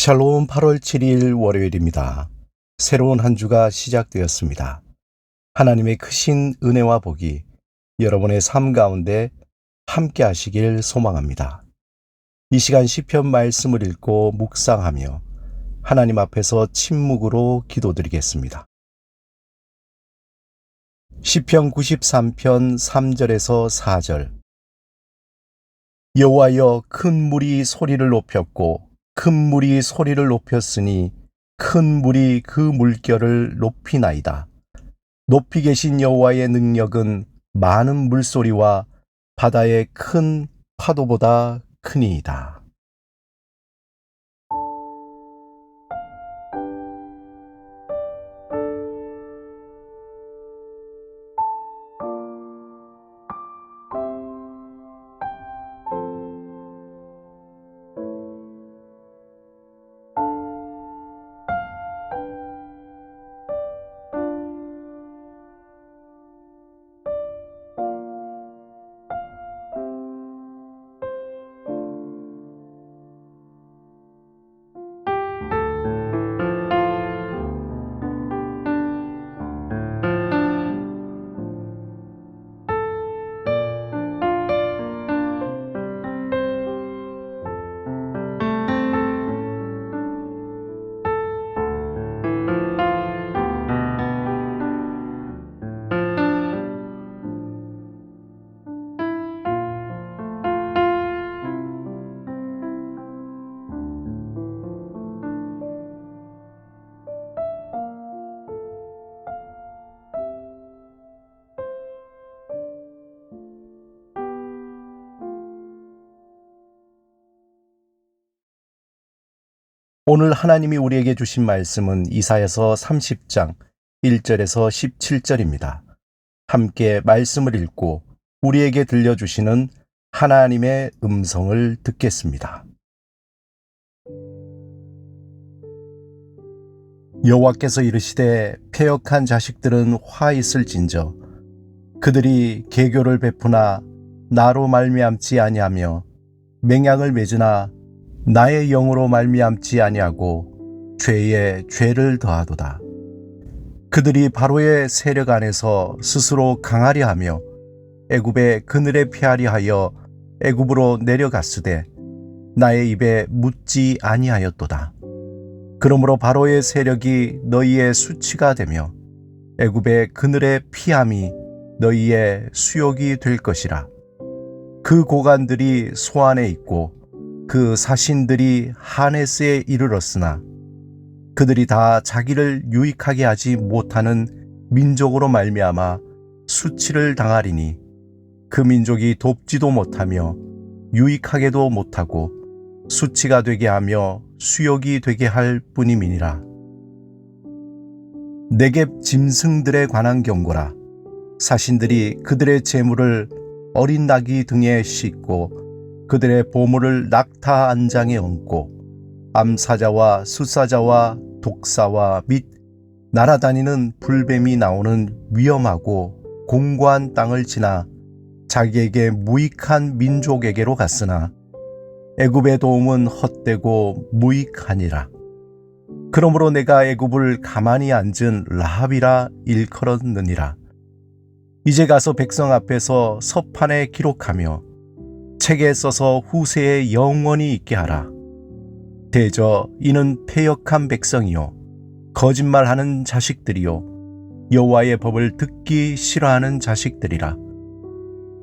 샬롬 8월 7일 월요일입니다. 새로운 한 주가 시작되었습니다. 하나님의 크신 은혜와 복이 여러분의 삶 가운데 함께 하시길 소망합니다. 이 시간 시편 말씀을 읽고 묵상하며 하나님 앞에서 침묵으로 기도드리겠습니다. 시편 93편 3절에서 4절. 여호와여, 큰 물이 소리를 높였고 큰 물이 소리를 높였으니 큰 물이 그 물결을 높이나이다. 높이 계신 여호와의 능력은 많은 물소리와 바다의 큰 파도보다 크니이다. 오늘 하나님이 우리에게 주신 말씀은 이사야서 30장 1절에서 17절입니다. 함께 말씀을 읽고 우리에게 들려주시는 하나님의 음성을 듣겠습니다. 여호와께서 이르시되 패역한 자식들은 화 있을진저 그들이 계교를 베푸나 나로 말미암지 아니하며 맹약을 맺으나 나의 영으로 말미암지 아니하고 죄에 죄를 더하도다. 그들이 바로의 세력 안에서 스스로 강하려 하며 애굽의 그늘에 피하려 하여 애굽으로 내려갔으되 나의 입에 묻지 아니하였도다. 그러므로 바로의 세력이 너희의 수치가 되며 애굽의 그늘에 피함이 너희의 수욕이 될 것이라. 그 고관들이 소안에 있고 그 사신들이 하네스에 이르렀으나 그들이 다 자기를 유익하게 하지 못하는 민족으로 말미암아 수치를 당하리니 그 민족이 돕지도 못하며 유익하게도 못하고 수치가 되게 하며 수욕이 되게 할 뿐임이니라. 네겝 짐승들에 관한 경고라. 사신들이 그들의 재물을 어린 나귀 등에 싣고 그들의 보물을 낙타 안장에 얹고 암사자와 수사자와 독사와 및 날아다니는 불뱀이 나오는 위험하고 공고한 땅을 지나 자기에게 무익한 민족에게로 갔으나 애굽의 도움은 헛되고 무익하니라. 그러므로 내가 애굽을 가만히 앉은 라합이라 일컬었느니라. 이제 가서 백성 앞에서 서판에 기록하며 책에 써서 후세에 영원히 있게 하라. 대저 이는 패역한 백성이요 거짓말하는 자식들이요 여호와의 법을 듣기 싫어하는 자식들이라.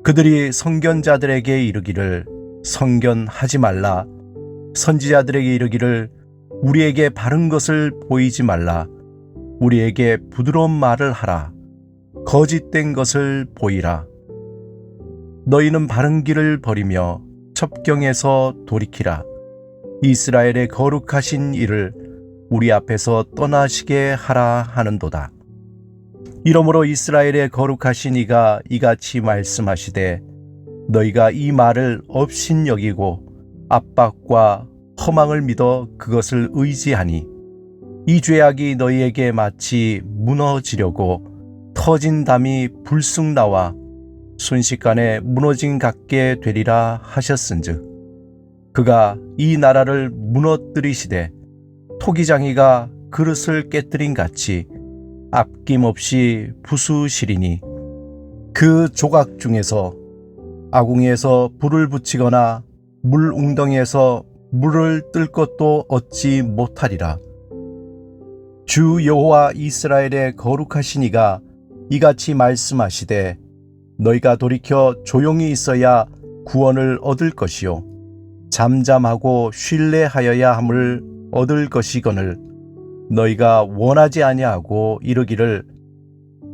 그들이 선견자들에게 이르기를 선견하지 말라. 선지자들에게 이르기를 우리에게 바른 것을 보이지 말라. 우리에게 부드러운 말을 하라. 거짓된 것을 보이라. 너희는 바른 길을 버리며 첩경에서 돌이키라. 이스라엘의 거룩하신 이를 우리 앞에서 떠나시게 하라 하는도다. 이러므로 이스라엘의 거룩하신 이가 이같이 말씀하시되 너희가 이 말을 업신여기고 압박과 허망을 믿어 그것을 의지하니 이 죄악이 너희에게 마치 무너지려고 터진 담이 불쑥 나와 순식간에 무너진 같게 되리라 하셨은즉 그가 이 나라를 무너뜨리시되 토기장이가 그릇을 깨뜨린 같이 아낌없이 부수시리니 그 조각 중에서 아궁이에서 불을 붙이거나 물 웅덩이에서 물을 뜰 것도 얻지 못하리라. 주 여호와 이스라엘의 거룩하신 이가 이같이 말씀하시되 너희가 돌이켜 조용히 있어야 구원을 얻을 것이요 잠잠하고 쉴래하여야 함을 얻을 것이거늘 너희가 원하지 아니하고 이르기를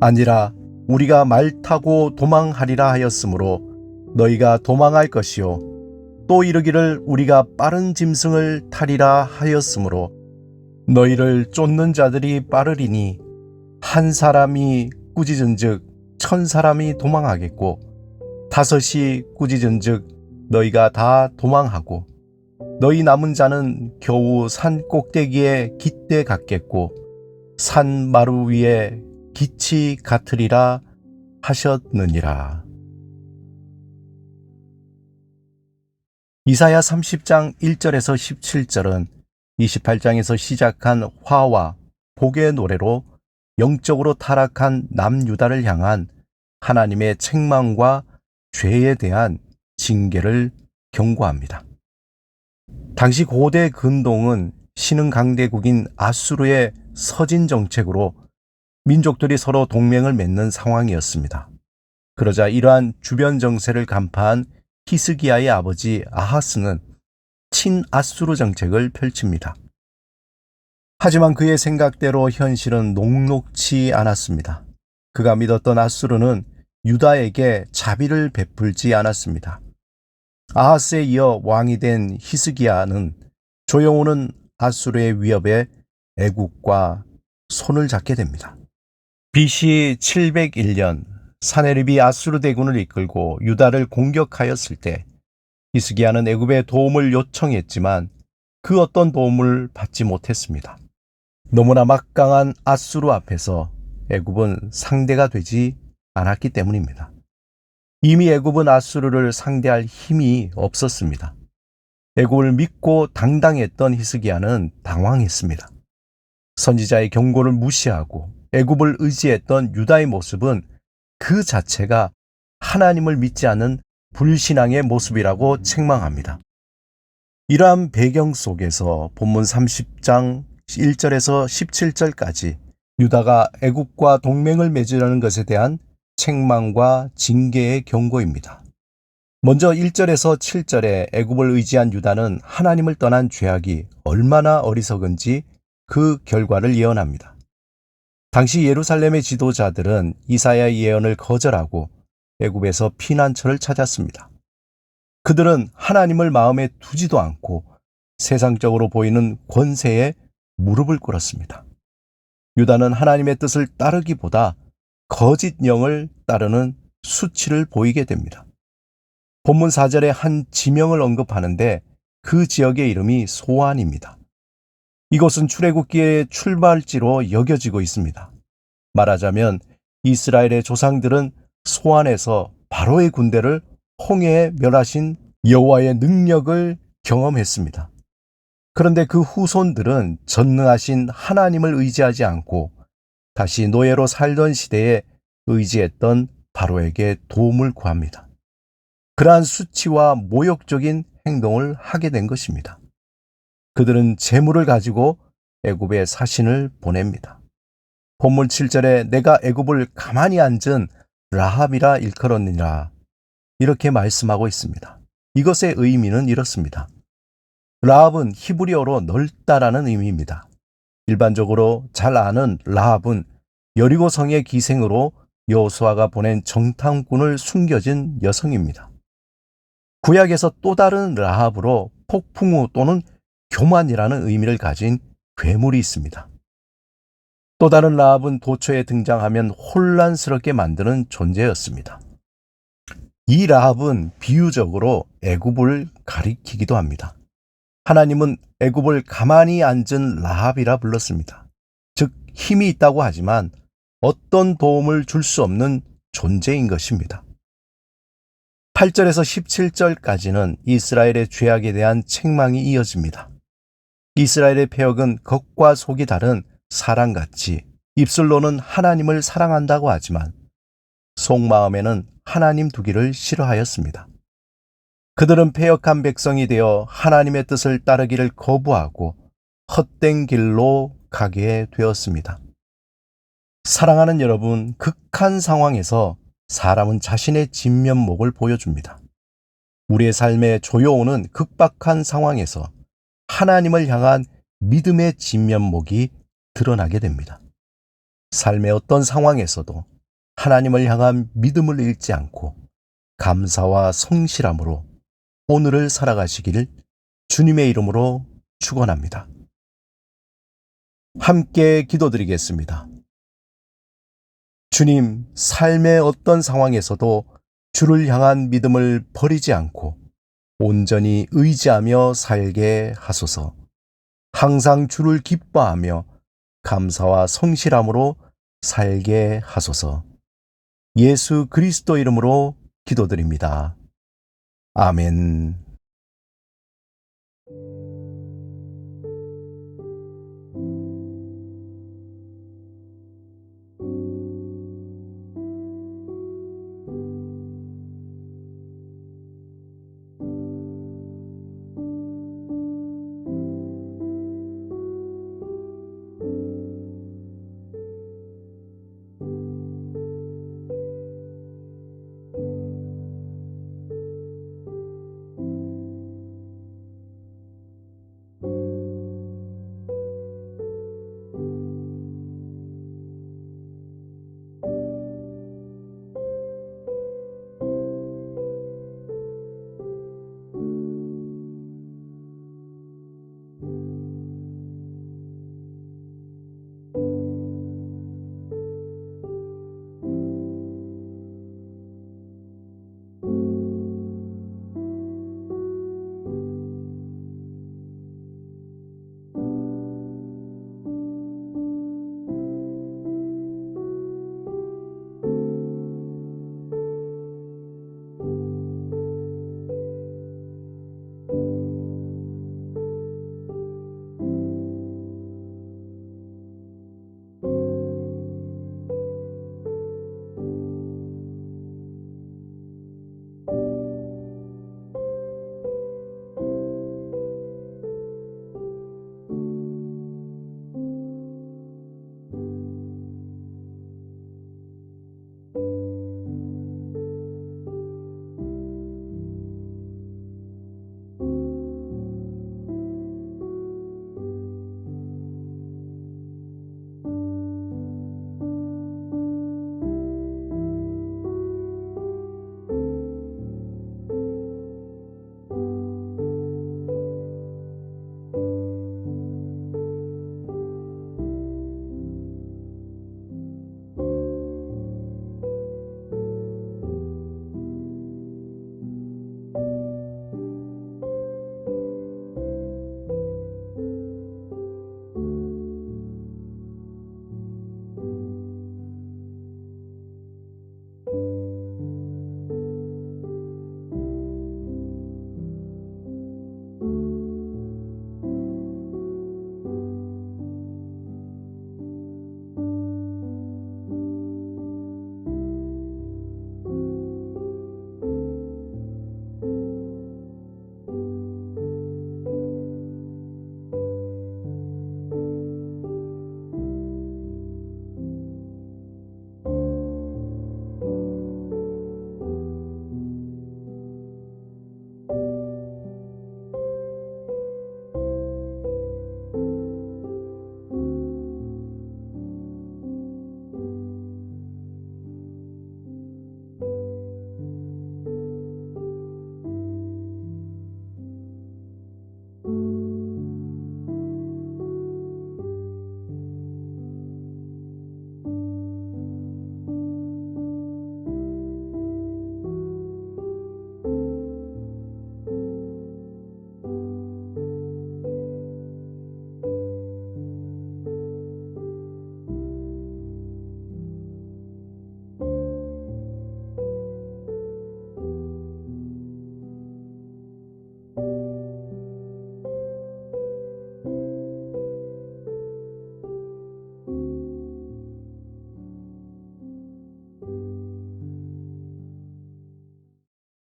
아니라 우리가 말 타고 도망하리라 하였으므로 너희가 도망할 것이요 또 이르기를 우리가 빠른 짐승을 타리라 하였으므로 너희를 쫓는 자들이 빠르리니 한 사람이 꾸짖은즉 1000사람이 도망하겠고 5이 꾸짖은즉 너희가 다 도망하고 너희 남은 자는 겨우 산 꼭대기에 깃대 같겠고 산 마루 위에 깃이 같으리라 하셨느니라. 이사야 30장 1절에서 17절은 28장에서 시작한 화와 복의 노래로 영적으로 타락한 남유다를 향한 하나님의 책망과 죄에 대한 징계를 경고합니다. 당시 고대 근동은 신흥 강대국인 아수르의 서진 정책으로 민족들이 서로 동맹을 맺는 상황이었습니다. 그러자 이러한 주변 정세를 간파한 히스기야의 아버지 아하스는 친아수르 정책을 펼칩니다. 하지만 그의 생각대로 현실은 녹록지 않았습니다. 그가 믿었던 아수르는 유다에게 자비를 베풀지 않았습니다. 아하스에 이어 왕이 된 히스기야는 조용오는 아수르의 위협에 애국과 손을 잡게 됩니다. BC 701년 사네립이 아수르 대군을 이끌고 유다를 공격하였을 때 히스기야는 애굽의 도움을 요청했지만 그 어떤 도움을 받지 못했습니다. 너무나 막강한 아수르 앞에서 애굽은 상대가 되지 않았기 때문입니다. 이미 애굽은 아수르를 상대할 힘이 없었습니다. 애굽을 믿고 당당했던 히스기야는 당황했습니다. 선지자의 경고를 무시하고 애굽을 의지했던 유다의 모습은 그 자체가 하나님을 믿지 않는 불신앙의 모습이라고 책망합니다. 이러한 배경 속에서 본문 30장 1절에서 17절까지 유다가 애굽과 동맹을 맺으려는 것에 대한 책망과 징계의 경고입니다. 먼저 1절에서 7절에 애굽을 의지한 유다는 하나님을 떠난 죄악이 얼마나 어리석은지 그 결과를 예언합니다. 당시 예루살렘의 지도자들은 이사야의 예언을 거절하고 애굽에서 피난처를 찾았습니다. 그들은 하나님을 마음에 두지도 않고 세상적으로 보이는 권세에 무릎을 꿇었습니다. 유다는 하나님의 뜻을 따르기보다 거짓 영을 따르는 수치를 보이게 됩니다. 본문 4절에 한 지명을 언급하는데 그 지역의 이름이 소안입니다. 이곳은 출애굽기의 출발지로 여겨지고 있습니다. 말하자면 이스라엘의 조상들은 소안에서 바로의 군대를 홍해에 멸하신 여호와의 능력을 경험했습니다. 그런데 그 후손들은 전능하신 하나님을 의지하지 않고 다시 노예로 살던 시대에 의지했던 바로에게 도움을 구합니다. 그러한 수치와 모욕적인 행동을 하게 된 것입니다. 그들은 재물을 가지고 애굽에 사신을 보냅니다. 본문 7절에 내가 애굽을 가만히 앉은 라합이라 일컬었느니라 이렇게 말씀하고 있습니다. 이것의 의미는 이렇습니다. 라합은 히브리어로 넓다라는 의미입니다. 일반적으로 잘 아는 라합은 여리고성의 기생으로 여호수아가 보낸 정탐꾼을 숨겨진 여성입니다. 구약에서 또 다른 라합으로 폭풍우 또는 교만이라는 의미를 가진 괴물이 있습니다. 또 다른 라합은 도처에 등장하면 혼란스럽게 만드는 존재였습니다. 이 라합은 비유적으로 애굽을 가리키기도 합니다. 하나님은 애굽을 가만히 앉은 라합이라 불렀습니다. 즉 힘이 있다고 하지만 어떤 도움을 줄 수 없는 존재인 것입니다. 8절에서 17절까지는 이스라엘의 죄악에 대한 책망이 이어집니다. 이스라엘의 패역은 겉과 속이 다른 사람같이 입술로는 하나님을 사랑한다고 하지만 속마음에는 하나님 두기를 싫어하였습니다. 그들은 패역한 백성이 되어 하나님의 뜻을 따르기를 거부하고 헛된 길로 가게 되었습니다. 사랑하는 여러분, 극한 상황에서 사람은 자신의 진면목을 보여줍니다. 우리의 삶에 조여오는 극박한 상황에서 하나님을 향한 믿음의 진면목이 드러나게 됩니다. 삶의 어떤 상황에서도 하나님을 향한 믿음을 잃지 않고 감사와 성실함으로 오늘을 살아가시기를 주님의 이름으로 축원합니다. 함께 기도드리겠습니다. 주님, 삶의 어떤 상황에서도 주를 향한 믿음을 버리지 않고 온전히 의지하며 살게 하소서. 항상 주를 기뻐하며 감사와 성실함으로 살게 하소서. 예수 그리스도 이름으로 기도드립니다. 아멘.